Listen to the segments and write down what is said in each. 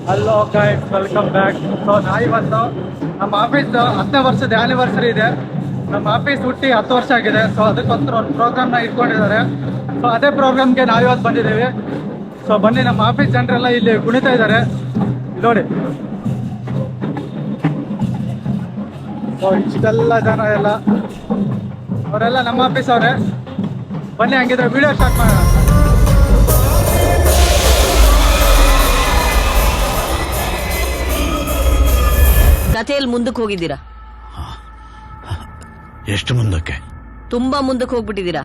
Hello guys, welcome back. So ಇವತ್ತು ನಮ್ಮ office 10ನೇ ವರ್ಷದ ಆ್ಯನಿವರ್ಸರಿ ಇದೆ. ನಮ್ಮ ಆಫೀಸ್ ಹುಟ್ಟಿ 10 ವರ್ಷ ಆಗಿದೆ. ಸೊ ಅದಕ್ಕೋಸ್ಕರ ಒಂದು ಪ್ರೋಗ್ರಾಮ್ನ ಇಟ್ಕೊಂಡಿದ್ದಾರೆ. ಸೊ ಅದೇ ಪ್ರೋಗ್ರಾಮ್ಗೆ ನಾವಿವತ್ತು ಬಂದಿದ್ದೀವಿ. ಸೊ ಬನ್ನಿ, ನಮ್ಮ ಆಫೀಸ್ ಜನರೆಲ್ಲ ಇಲ್ಲಿ ಕುಣಿತಾ ಇದ್ದಾರೆ ನೋಡಿ. ಸೊ ಇಷ್ಟೆಲ್ಲ ಜನ ಎಲ್ಲ ಅವರೆಲ್ಲ ನಮ್ಮ ಆಫೀಸ್ ಅವರೇ. ಬನ್ನಿ ಹಂಗಿದ್ರೆ ವಿಡಿಯೋ ಸ್ಟಾರ್ಟ್ ಮಾಡೋಣ. ಕಥೆಯಲ್ಲಿ ಮುಂದಕ್ಕೆ ಹೋಗಿದ್ದೀರಾ? ಎಷ್ಟು ಮುಂದಕ್ಕೆ? ತುಂಬಾ ಮುಂದಕ್ಕೆ ಹೋಗ್ಬಿಟ್ಟಿದ್ದೀರಾ.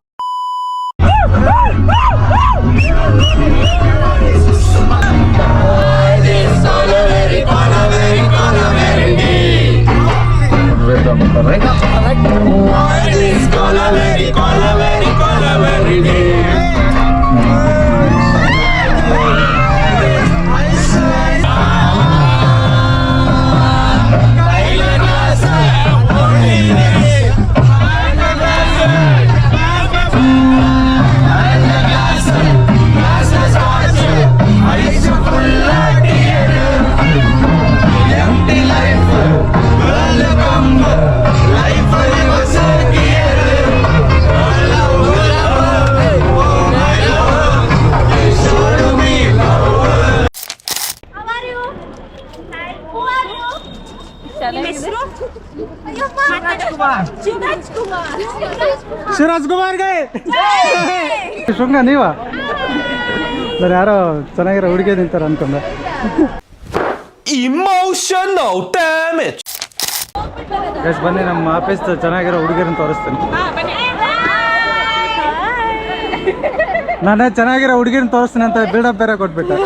ಶಿವರಾಜ್ ಕುಮಾರ್ಗೆ ಶೃಂಗ ನೀವ ಸರ್, ಯಾರೋ ಚೆನ್ನಾಗಿರೋ ಹುಡುಗಿ ನಿಂತಾರ ಅನ್ಕೊಂಡೆ. Emotional damage. ಎಸ್, ಬನ್ನಿ ನಮ್ಮ ಆಫೀಸ್ ಚೆನ್ನಾಗಿರೋ ಹುಡುಗಿರನ್ನ ತೋರಿಸ್ತೀನಿ. ನಾನೇ ಚೆನ್ನಾಗಿರೋ ಹುಡುಗಿರನ್ನ ತೋರಿಸ್ತೀನಿ ಅಂತ ಬಿಲ್ಡಪ್ ಬೇರೆ ಕೊಟ್ಬಿಟ್ಟೆ.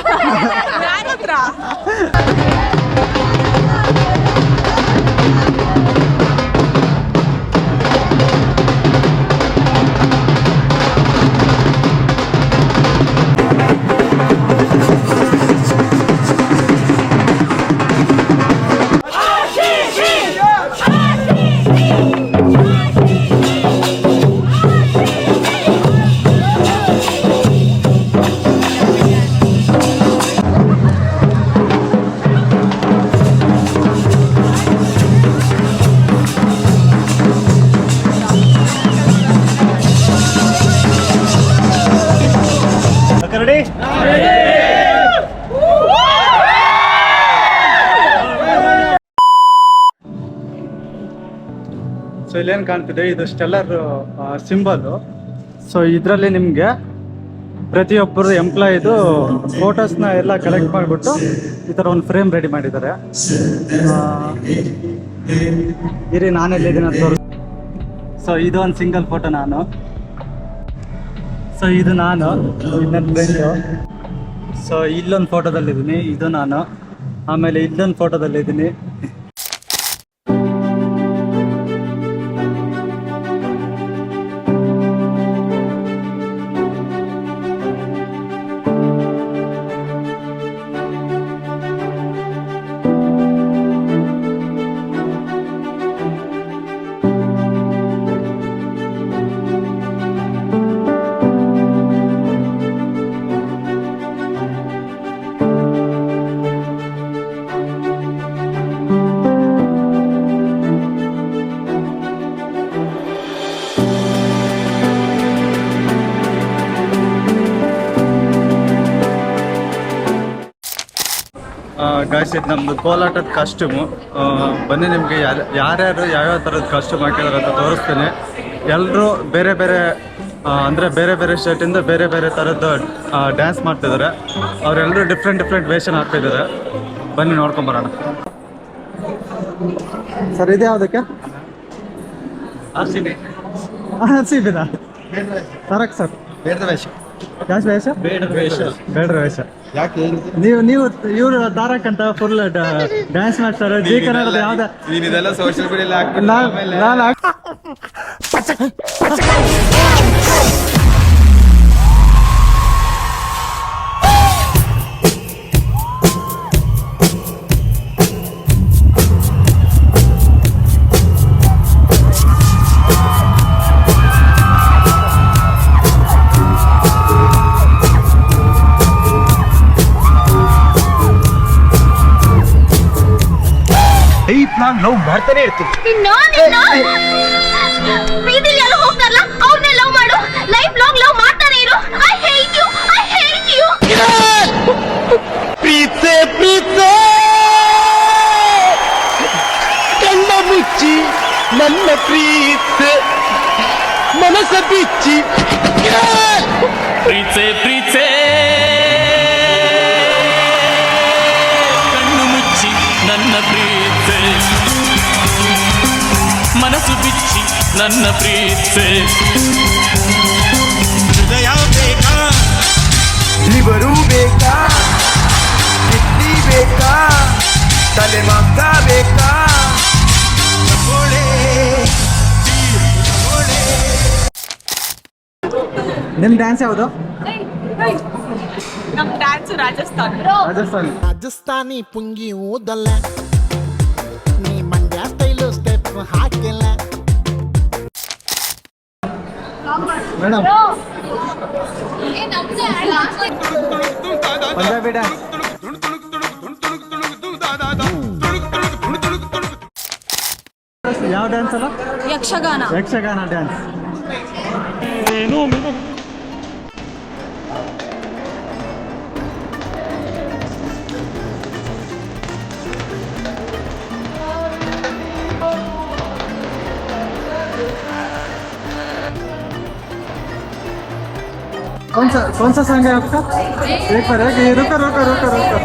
ಸೊ ಇಲ್ಲೇನು ಕಾಣ್ತಿದೆ, ಇದು ಸ್ಟೆಲ್ಲರ್ ಸಿಂಬಲ್. ಸೊ ಇದರಲ್ಲಿ ನಿಮಗೆ ಪ್ರತಿಯೊಬ್ಬರು ಎಂಪ್ಲಾಯಿದು ಫೋಟೋಸ್ನ ಎಲ್ಲ ಕಲೆಕ್ಟ್ ಮಾಡಿಬಿಟ್ಟು ಈ ಥರ ಒಂದು ಫ್ರೇಮ್ ರೆಡಿ ಮಾಡಿದ್ದಾರೆ. ಇರಿ, ನಾನೆಲ್ಲಿದ್ದೀನಿ ಅಂತ ತೋರಿಸ್. ಸೊ ಇದು ಒಂದು ಸಿಂಗಲ್ ಫೋಟೋ ನಾನು. ಸೊ ಇದು ನಾನು, ನನ್ನ ಫ್ರೆಂಡು. ಸೊ ಇಲ್ಲೊಂದು ಫೋಟೋದಲ್ಲಿದ್ದೀನಿ, ಇದು ನಾನು. ಆಮೇಲೆ ಇಲ್ಲೊಂದು ಫೋಟೋದಲ್ಲಿದ್ದೀನಿ. ಗಾಯ್ಸ್, ಇದು ನಮ್ಮದು ಕೋಲಾಟದ ಕಾಸ್ಟ್ಯೂಮು. ಬನ್ನಿ, ನಿಮಗೆ ಯಾರ್ಯಾರು ಯಾವ್ಯಾವ ಥರದ ಕಾಸ್ಟ್ಯೂಮ್ ಹಾಕಿದಾರೆ ಅಂತ ತೋರಿಸ್ತೀನಿ. ಎಲ್ಲರೂ ಬೇರೆ ಬೇರೆ ಅಂದರೆ ಬೇರೆ ಬೇರೆ ಸ್ಟೇಟಿಂದ ಬೇರೆ ಬೇರೆ ಥರದ್ದು ಡ್ಯಾನ್ಸ್ ಮಾಡ್ತಿದ್ದಾರೆ. ಅವರೆಲ್ಲರೂ ಡಿಫ್ರೆಂಟ್ ವೇಷನ್ ಹಾಕ್ತಿದ್ದಾರೆ. ಬನ್ನಿ ನೋಡ್ಕೊಂಬರೋಣ. ಸರ್, ಇದು ಯಾವುದಕ್ಕೆ? RCB ತರಕ್ ಸರ್. ಯಾವ ವೇಷ? ಬೇಡ್ರ ವೇಷ. ಯಾಕೆ ನೀವು ಇವರು ತಾರಕ್ ಅಂತ ಫುಲ್ ಡ್ಯಾನ್ಸ್ ಮಾಡ್ತಾರೆ. ಜಿ ಕನ್ನಡದ ಯಾವ್ದ ಇದೆಲ್ಲ ಸೋಷಿಯಲ್ ಮೀಡಿಯಾ ನಾನು ಮಾಡ್ತಾನೆ ಇರ್ತೀನಿ. ಬೀದಿಲಿ ಎಲ್ಲ ಹೋಗ್ತಾರಲ್ಲ ಅವ್ರನ್ನೇ ಲವ್ ಮಾಡು, ಲೈಫ್ ಲಾಂಗ್ ಲವ್ ಮಾಡ್ತಾನೆ ಇರು. I hate you, I hate you. ಪ್ರೀತೆ ಪ್ರೀತೆ ಕಣ್ಣ ಮುಚ್ಚಿ ನನ್ನ ಪ್ರೀತೆ ಮನಸ್ಸ ಬಿಚ್ಚಿ ಪ್ರೀತೆ ಪ್ರೀತೆ ಕಣ್ಣು ಮುಚ್ಚಿ ನನ್ನ ಪ್ರೀತೆ ಮನಸ್ಸು ಬಿಚ್ಚಿ ನನ್ನ ಪ್ರೀತೆ ಹೃದಯ ಬೇಕಾ ಲಿವರು ಬೇಕಾ ಕಿಡ್ನಿ ಬೇಕಾ ತಲೆ ಮಾತ ಬೇಕಾ ನಿಮ್ಮ ಡ್ಯಾನ್ಸ್ ಯಾವುದು? ನಮ್ಮ ಡ್ಯಾನ್ಸ್ ರಾಜಸ್ಥಾನ್. ರಾಜಸ್ಥಾನಿ. ರಾಜಸ್ಥಾನಿ ಪುಂಗಿ ಊದಲ್ಲ, ನೀ ಮಂಡ್ಯ ಸ್ಟೈಲು ಸ್ಟೆಪ್ ಹಾಕಿಲ್ಲ. Madam Punjabi dance. ಯಾವ ಡ್ಯಾನ್ಸ್ ಅಲ್ಲ? ಯಕ್ಷಗಾನ. ಯಕ್ಷಗಾನ ಡ್ಯಾನ್ಸ್. कौन सा सॉन्ग है आपका? एक बार है कि रुको रुको रुको रुको.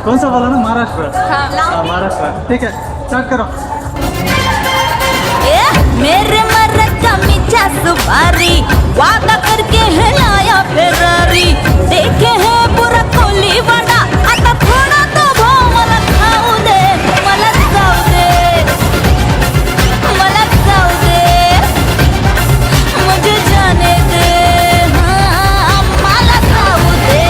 कौन सा वाला ना? महाराष्ट्र. हाँ महाराष्ट्र. ठीक है स्टार्ट करो. मेरे मर्द का मीठा सुपारी वादा करके है लाया फेरारी. देखे है पूरा कोली वडा आता थोड़ा तो भाव मला खाऊ दे, मला जाऊ दे, मला जाऊ दे, मुझे जाने दे, हाँ मला जाऊ दे.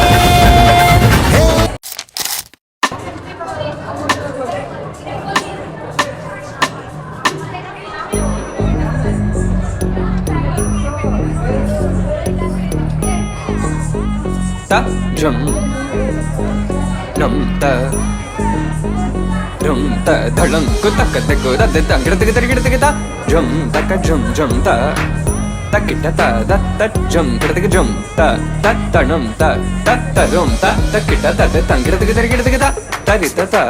ta drum dum ta drum ta dhalam ku tak te ku da de tang gida gida gida gida drum ta ka drum drum ta ta kita ta da ta drum gida gida drum ta ta ta drum ta ta ta drum ta ta kita ta de tang gida gida gida gida ta ri ta ta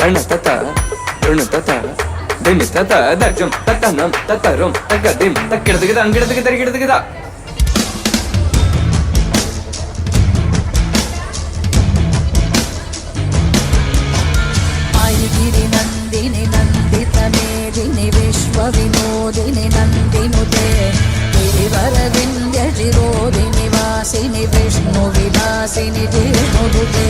dana ta ta dun ta ta dim ta ta da drum ta ta nam ta ta rum ta ga dim ta gida gida gida gida Giri नन्दिनि नन्दित मेदिनि विश्व विनोदिनि नन्दिनुते गिरिवर विन्द्य शिरोदिनि वासिनि विष्णु विलासिनि जिष्णुदुते.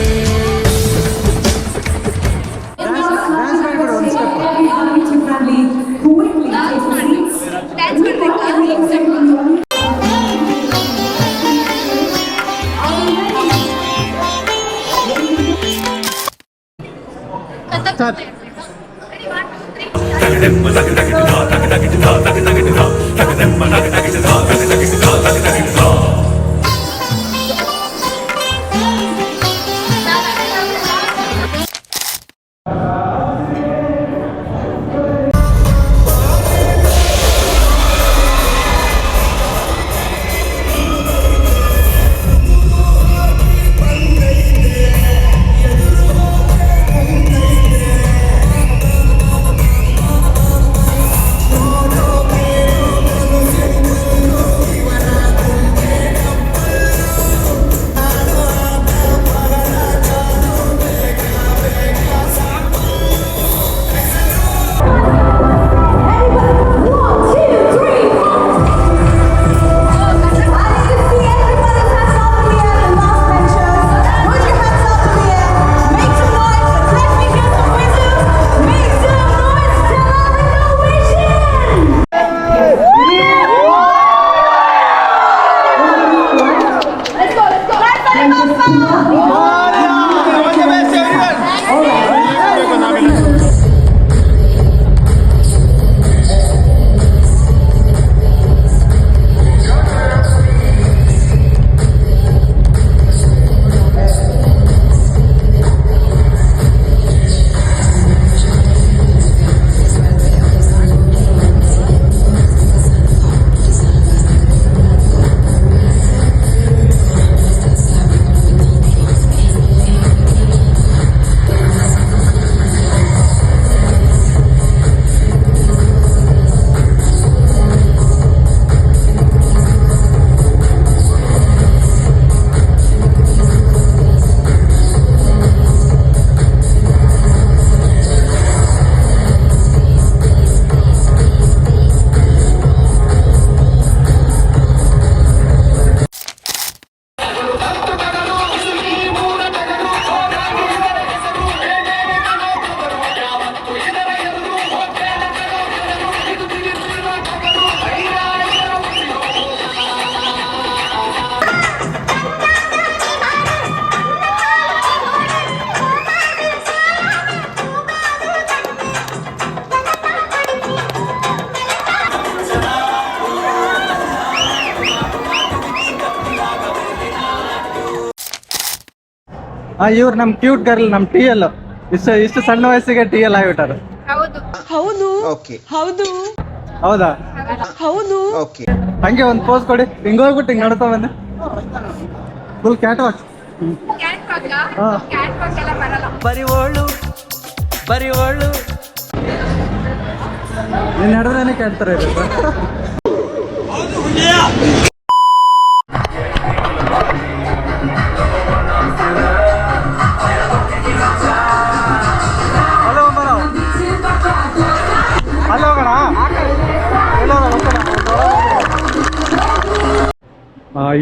ಇವ್ರು ನಮ್ಮ cute girl, ನಮ್ಮ T L. ಇಷ್ಟು ಸಣ್ಣ ವಯಸ್ಸಿಗೆ T L ಆಗಿಬಿಟ್ಟಾರೆ. ಹೌದಾ? ಹಂಗೆ ಒಂದು ಪೋಸ್ ಕೊಡಿ. ಹಿಂಗೆ ಹೋಗ್ಬಿಟ್ಟು ಹಿಂಗೆ ನೋಡ್ತಾ ಬಂದೆ. Full cat walk. ನೀನು ನಡೆದ್ರೇನೆ ಕೇಳ್ತಾರೆ ಇರುತ್ತೆ.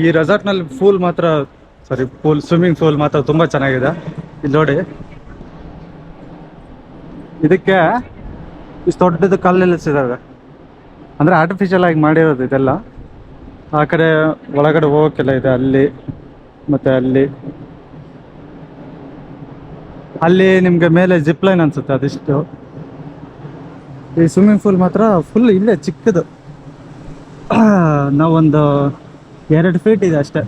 ಈ ರೆಸಾರ್ಟ್ನಲ್ಲಿ ಸ್ವಿಮ್ಮಿಂಗ್ ಪೂಲ್ ಮಾತ್ರ ತುಂಬ ಚೆನ್ನಾಗಿದೆ. ಇಲ್ಲಿ ನೋಡಿ, ಇದಕ್ಕೆ ಇಷ್ಟು ದೊಡ್ಡದು ಕಲ್ಲು ನಿಲ್ಲಿಸಿದ್ದಾರೆ. ಅಂದರೆ ಆರ್ಟಿಫಿಷಿಯಲ್ ಆಗಿ ಮಾಡಿರೋದು ಇದೆಲ್ಲ. ಆ ಕಡೆ ಒಳಗಡೆ ಹೋಗೋಕ್ಕೆಲ್ಲ ಇದೆ, ಅಲ್ಲಿ ಮತ್ತು ಅಲ್ಲಿ ನಿಮಗೆ ಮೇಲೆ ಜಿಪ್ ಲೈನ್ ಅನ್ಸುತ್ತೆ. ಅದಿಷ್ಟು. ಈ ಸ್ವಿಮ್ಮಿಂಗ್ ಪೂಲ್ ಮಾತ್ರ ಫುಲ್ ಇಲ್ಲೇ ಚಿಕ್ಕದು. ನಾವೊಂದು 2 ಫೀಟ್ ಇದೆ ಅಷ್ಟೇ.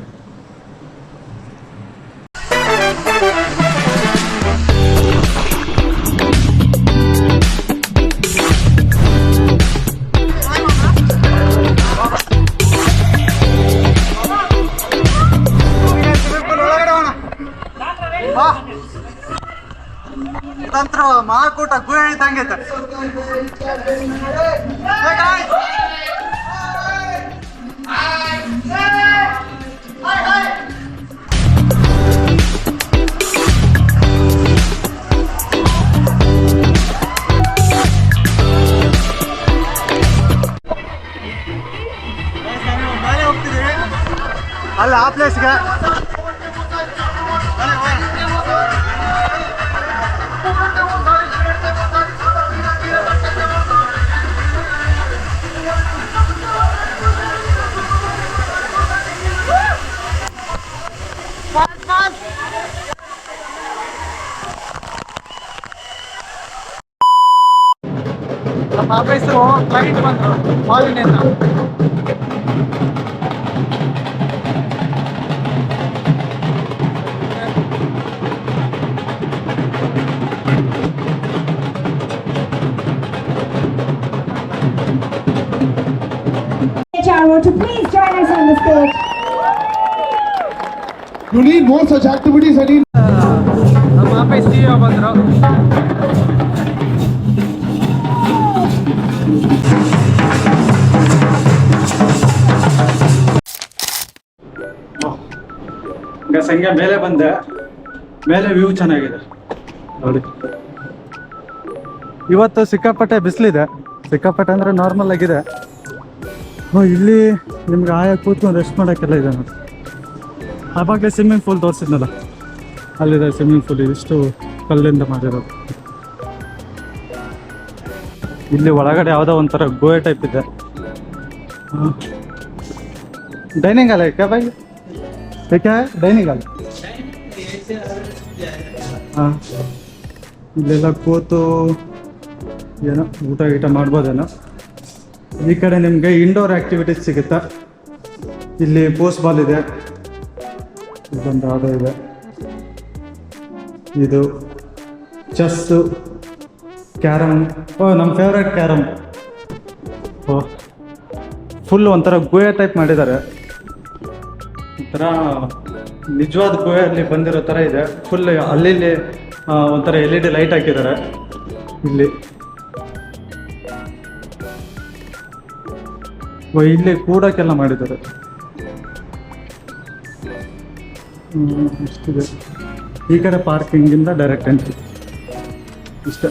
ತಂತ್ರ ಮಹಾಕೂಟ ಗುಹೆ ಇದ್ದಂಗೆ. ಅಲ್ಲ ಆ ಪ್ಲೇಸ್ಗೆ ನಮ್ಮ ಆಫೀಸು ಕ್ಲೈಂಟ್ ಬಂದರು ಮಾಲಿನಿಂದ. To please join us on the stage. You need more such activities. ನಮ್ಮ ಆಫೀಸ್ CEO ಬಂದರು. ಸಂಖ್ಯೆ ಮೇಲೆ ಬಂದೆ. ಮೇಲೆ ವ್ಯೂ ಚೆನ್ನಾಗಿದೆ ನೋಡಿ. ಇವತ್ತು ಸಿಕ್ಕಾಪಟ್ಟೆ ಬಿಸಿಲಿದೆ. ಸಿಕ್ಕಾಪಟ್ಟೆ ಅಂದರೆ ನಾರ್ಮಲ್ ಆಗಿದೆ. ಇಲ್ಲಿ ನಿಮ್ಗೆ ಆಯಾ ಕೂತ್ಕೊಂಡು ರೆಸ್ಟ್ ಮಾಡೋಕ್ಕೆಲ್ಲ ಇದೆ ನೋಡಿ. ಆವಾಗಲೇ ಸ್ವಿಮ್ಮಿಂಗ್ ಪೂಲ್ ತೋರಿಸಿದ್ನಲ್ಲ, ಅಲ್ಲಿದೆ ಸ್ವಿಮ್ಮಿಂಗ್ ಪೂಲ್. ಇದಿಷ್ಟು ಕಲ್ಲಿಂದ ಮಾಡಿರೋದು. ಇಲ್ಲಿ ಒಳಗಡೆ ಯಾವುದೋ ಒಂಥರ ಗೋವೆ ಟೈಪ್ ಇದೆ. ಡೈನಿಂಗ್ ಹಾಲ್ ಏಕೆ ಬಾಯ್? ಏಕೆ ಡೈನಿಂಗ್ ಹಾಲ್? ಹಾಂ, ಇಲ್ಲೆಲ್ಲ ಕೂತು ಏನೋ ಊಟ ಮಾಡ್ಬೋದೇನೋ. ಈ ಕಡೆ ನಿಮಗೆ ಇಂಡೋರ್ ಆ್ಯಕ್ಟಿವಿಟೀಸ್ ಸಿಗುತ್ತಾ. ಇಲ್ಲಿ ಪೋಸ್ಟ್ ಬಾಲ್ ಇದೆ, ಇದೊಂದು ಯಾವುದೋ ಇದೆ. ಇದು ಚೆಸ್ಸು, ಕ್ಯಾರಮ್. ನಮ್ಮ ಫೇವ್ರೇಟ್ ಕ್ಯಾರಮ್. ಫುಲ್ ಒಂಥರ ಗುಹೆ ಟೈಪ್ ಮಾಡಿದ್ದಾರೆ. ಒಂಥರ ನಿಜವಾದ ಗುಹೆಯಲ್ಲಿ ಬಂದಿರೋ ಥರ ಇದೆ. ಫುಲ್ ಅಲ್ಲಿ ಒಂಥರ LED ಲೈಟ್ ಹಾಕಿದ್ದಾರೆ ಇಲ್ಲಿ. ಇಲ್ಲಿ ಕೂಡಕ್ಕೆಲ್ಲ ಮಾಡಿದ್ದಾರೆ. ಇಷ್ಟಿದೆ. ಈ ಕಡೆ ಪಾರ್ಕಿಂಗಿಂದ ಡೈರೆಕ್ಟ್ ಎಂಟ್ರಿ ಇಷ್ಟ.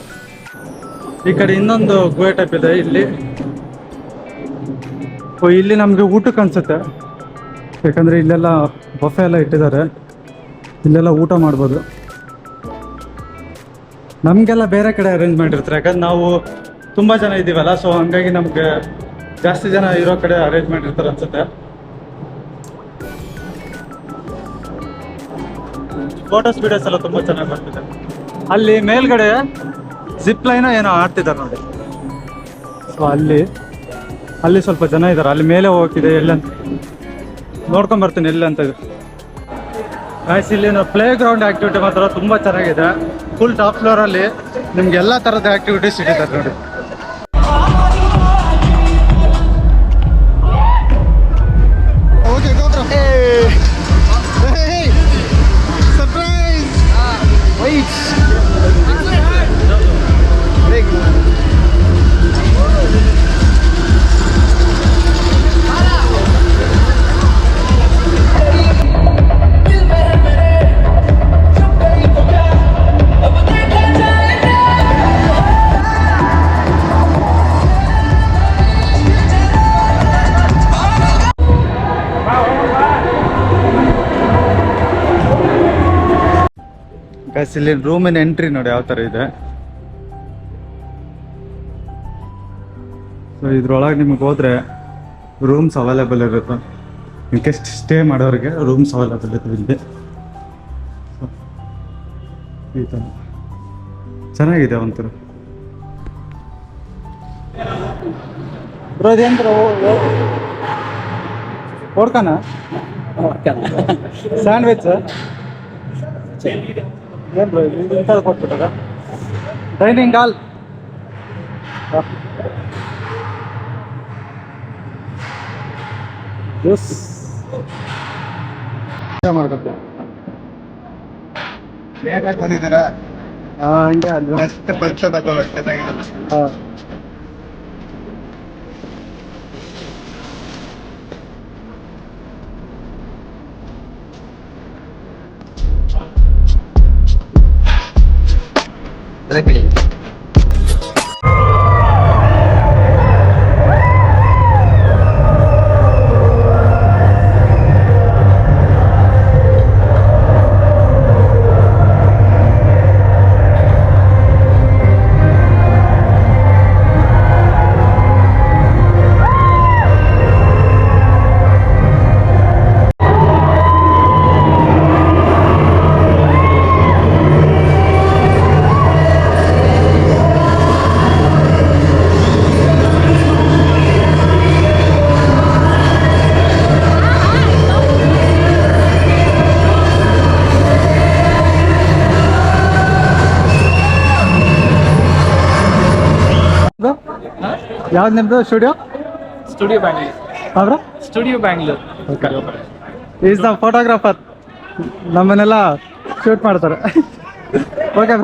ಈ ಕಡೆ ಇನ್ನೊಂದು ಗುಹೆ ಟೈಪ್ ಇದೆ ಇಲ್ಲಿ. ಇಲ್ಲಿ ನಮಗೆ ಊಟಕ್ಕೆ ಅನ್ಸುತ್ತೆ, ಯಾಕಂದರೆ ಇಲ್ಲೆಲ್ಲ ಬಫೆ ಎಲ್ಲ ಇಟ್ಟಿದ್ದಾರೆ. ಇಲ್ಲೆಲ್ಲ ಊಟ ಮಾಡ್ಬೋದು. ನಮಗೆಲ್ಲ ಬೇರೆ ಕಡೆ ಅರೇಂಜ್ ಮಾಡಿರ್ತಾರೆ, ಯಾಕಂದ್ರೆ ನಾವು ತುಂಬ ಜನ ಇದ್ದೀವಲ್ಲ. ಸೊ ಹಂಗಾಗಿ ನಮಗೆ ಜಾಸ್ತಿ ಜನ ಇರೋ ಕಡೆ ಅರೇಂಜ್ ಮಾಡಿರ್ತಾರೆ ಅನ್ಸುತ್ತೆ. ಫೋಟೋಸ್ ವಿಡಿಯೋಸ್ ಎಲ್ಲ ತುಂಬ ಚೆನ್ನಾಗಿ ಬರ್ತಿದೆ. ಅಲ್ಲಿ ಮೇಲ್ಗಡೆ ಜಿಪ್ ಲೈನ್ ಏನೋ ಆಡ್ತಿದ್ದಾರೆ ನೋಡಿ. ಸೊ ಅಲ್ಲಿ ಸ್ವಲ್ಪ ಜನ ಇದ್ದಾರೆ. ಅಲ್ಲಿ ಮೇಲೆ ಹೋಗ್ತಿದೆ. ಎಲ್ಲಂತ ನೋಡ್ಕೊಂಡ್ ಬರ್ತೀನಿ ಎಲ್ಲಿ ಅಂತ ಇದೆ. ಗಾಯ್ಸ್ ಇಲ್ಲಿನ ಪ್ಲೇ ಗ್ರೌಂಡ್ ಆಕ್ಟಿವಿಟಿ ಮಾತ್ರ ತುಂಬ ಚೆನ್ನಾಗಿದೆ. ಫುಲ್ ಟಾಪ್ ಫ್ಲೋರಲ್ಲಿ ನಿಮ್ಗೆ ಎಲ್ಲ ಥರದ ಆಕ್ಟಿವಿಟೀಸ್ ಸಿಗುತ್ತೆ ನೋಡಿ. Okay, go bro. Hey! Surprise! Wait! Big. Guys ಇಲ್ಲಿ ರೂಮಿನ ಎಂಟ್ರಿ ನೋಡಿ ಯಾವ ಥರ ಇದೆ. ಸೊ ಇದ್ರೊಳಗೆ ನಿಮ್ಗೆ ಹೋದ್ರೆ ರೂಮ್ಸ್ ಅವೈಲೇಬಲ್ ಇರುತ್ತೆ. ಇನ್ ಕೇಸ್ ಸ್ಟೇ ಮಾಡೋರಿಗೆ ರೂಮ್ಸ್ ಅವೈಲೇಬಲ್ ಇರುತ್ತೆ ಇಲ್ಲಿ. ಈ ಥರ ಚೆನ್ನಾಗಿದೆ ಒಂಥರ. ಬ್ರೋ ಇದೇನು ಬ್ರೋ ಓಡ್ಕಾನ ಸ್ಯಾಂಡ್ವಿಚ್ ಏನು ಬ್ರೋ ಇಂಥದ್ದು ಕೊಟ್ಬಿಟ್ಟಾರ. ಡೈನಿಂಗ್ ಹಾಲ್ ಜ್ಯೂಸ್ ಮಾಡ್ಕೊತೀವಿ. ಬಂದಿದ್ದೀರಾ? ಹಂಗೆ ಅದು ಮತ್ತೆ ಪರಿಚಯ ತಗೋಬೇಕು. ಹಾಂ ಯಾವ್ದು ನಿಮ್ಮದು ಸ್ಟುಡಿಯೋ? ಸ್ಟುಡಿಯೋ ಬ್ಯಾಂಗ್ಳೂರ್. ಅವ್ರ studio Bangalore. Is the photographer. ನಮ್ಮನ್ನೆಲ್ಲ ಶೂಟ್ ಮಾಡ್ತಾರೆ. ಓಕೆ